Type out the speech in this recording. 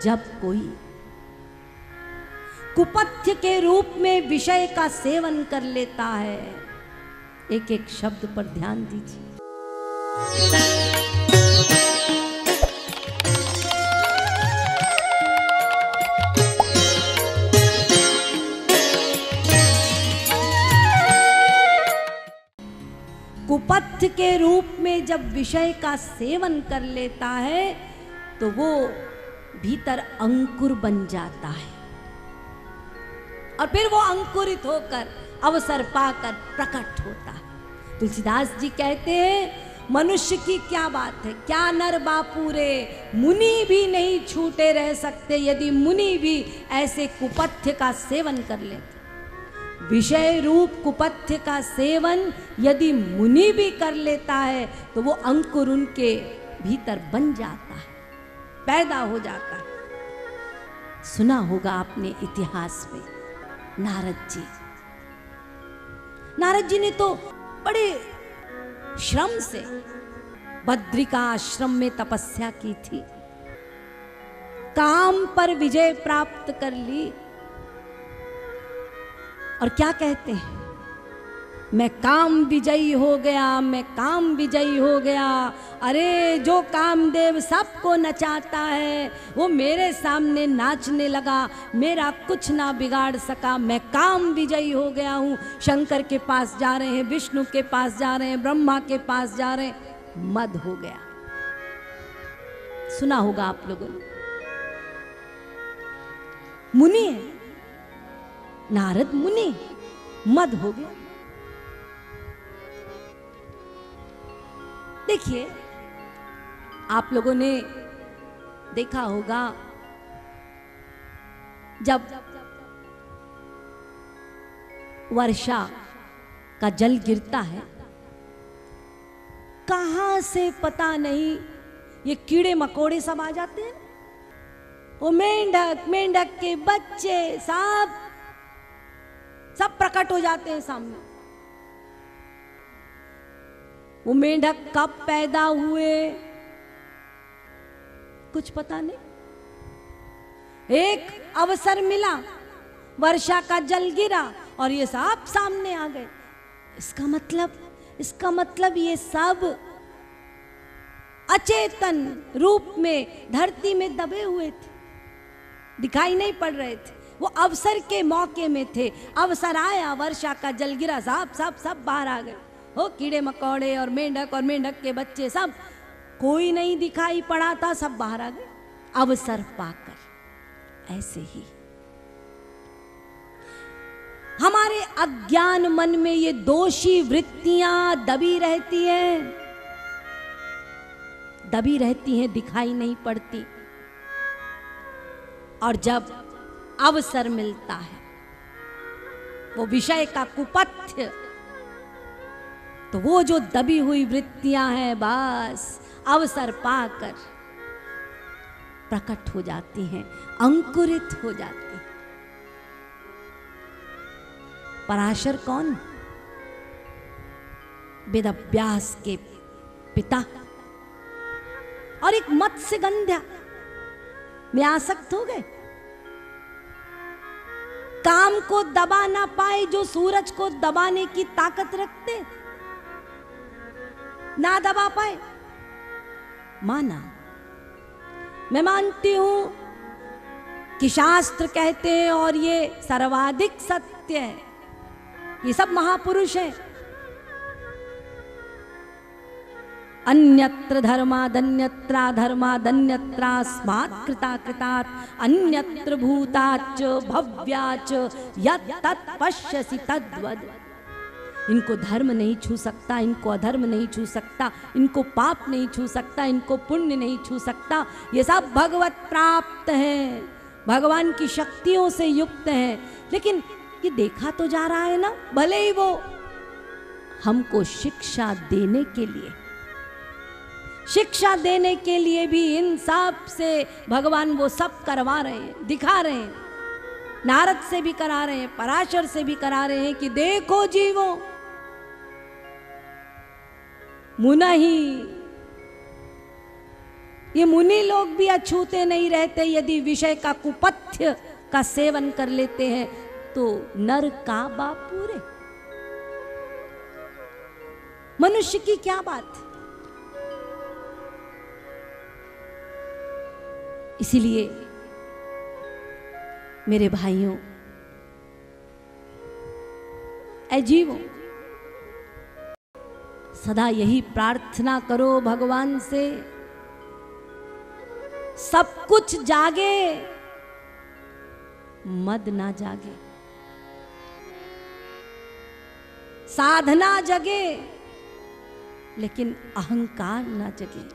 जब कोई कुपथ्य के रूप में विषय का सेवन कर लेता है, एक एक शब्द पर ध्यान दीजिए। कुपथ्य के रूप में जब विषय का सेवन कर लेता है तो वो भीतर अंकुर बन जाता है और फिर वो अंकुरित होकर अवसर पाकर प्रकट होता है। तुलसीदास जी कहते हैं मनुष्य की क्या बात है, क्या नर बापू रे, मुनि भी नहीं छूटे रह सकते यदि मुनि भी ऐसे कुपथ्य का सेवन कर लेते। विषय रूप कुपथ्य का सेवन यदि मुनि भी कर लेता है तो वो अंकुर उनके भीतर बन जाता है, पैदा हो जाता है। सुना होगा आपने इतिहास में नारद जी ने तो बड़े श्रम से बद्रिका आश्रम में तपस्या की थी, काम पर विजय प्राप्त कर ली और क्या कहते हैं, मैं काम विजयी हो गया, मैं काम विजयी हो गया। अरे जो कामदेव सबको नचाता है वो मेरे सामने नाचने लगा, मेरा कुछ ना बिगाड़ सका, मैं काम विजयी हो गया हूँ। शंकर के पास जा रहे हैं, विष्णु के पास जा रहे हैं, ब्रह्मा के पास जा रहे हैं, मद हो गया। सुना होगा आप लोगों ने। मुनि है नारद, मुनि, मद हो गया। देखिए आप लोगों ने देखा होगा जब वर्षा का जल गिरता है, कहां से पता नहीं ये कीड़े मकोड़े सब आ जाते हैं। वो मेंढक के बच्चे सब प्रकट हो जाते हैं सामने। वो मेंढक कब पैदा हुए कुछ पता नहीं। एक अवसर मिला, वर्षा का जल गिरा और ये सब सामने आ गए। इसका मतलब ये सब अचेतन रूप में धरती में दबे हुए थे, दिखाई नहीं पड़ रहे थे। वो अवसर के मौके में थे। अवसर आया, वर्षा का जल गिरा, सब बाहर आ गए। हो कीड़े मकोड़े और मेंढक के बच्चे सब, कोई नहीं दिखाई पड़ा था, सब बाहर आ गए अवसर पाकर। ऐसे ही हमारे अज्ञान मन में ये दोषी वृत्तियां दबी रहती हैं, दिखाई नहीं पड़ती। और जब अवसर मिलता है वो विषय का कुपथ्य, तो वो जो दबी हुई वृत्तियां हैं बस अवसर पाकर प्रकट हो जाती हैं, अंकुरित हो जाती हैं। पराशर कौन? वेदव्यास के पिता और एक मत्स्यगंध्या में आसक्त हो गए। काम को दबा ना पाए जो सूरज को दबाने की ताकत रखते, ना दबा पाए, माना। मैं मानती हूं कि शास्त्र कहते हैं और ये सर्वाधिक सत्य है, ये सब महापुरुष हैं। अन्यत्र धर्मादन्यत्रास्मात् कृतात् अन्यत्र भूताच्च भव्याच्च यत् तत् पश्यसि तद्वद। इनको धर्म नहीं छू सकता, इनको अधर्म नहीं छू सकता, इनको पाप नहीं छू सकता, इनको पुण्य नहीं छू सकता। ये सब भगवत प्राप्त हैं, भगवान की शक्तियों से युक्त हैं। लेकिन ये देखा तो जा रहा है ना, भले ही वो हमको शिक्षा देने के लिए भी इन सब से भगवान वो सब करवा रहे हैं, दिखा रहे हैं। नारद से भी करा रहे हैं, पराशर से भी करा रहे हैं कि देखो जीवो, मुनहि ये मुनि लोग भी अछूते नहीं रहते, यदि विषय का कुपथ्य का सेवन कर लेते हैं तो नर का बापू रे। मनुष्य की क्या बात। इसीलिए मेरे भाइयों, ऐ जीवो, सदा यही प्रार्थना करो भगवान से, सब कुछ जागे, मद ना जागे, साधना जगे, लेकिन अहंकार ना जगे।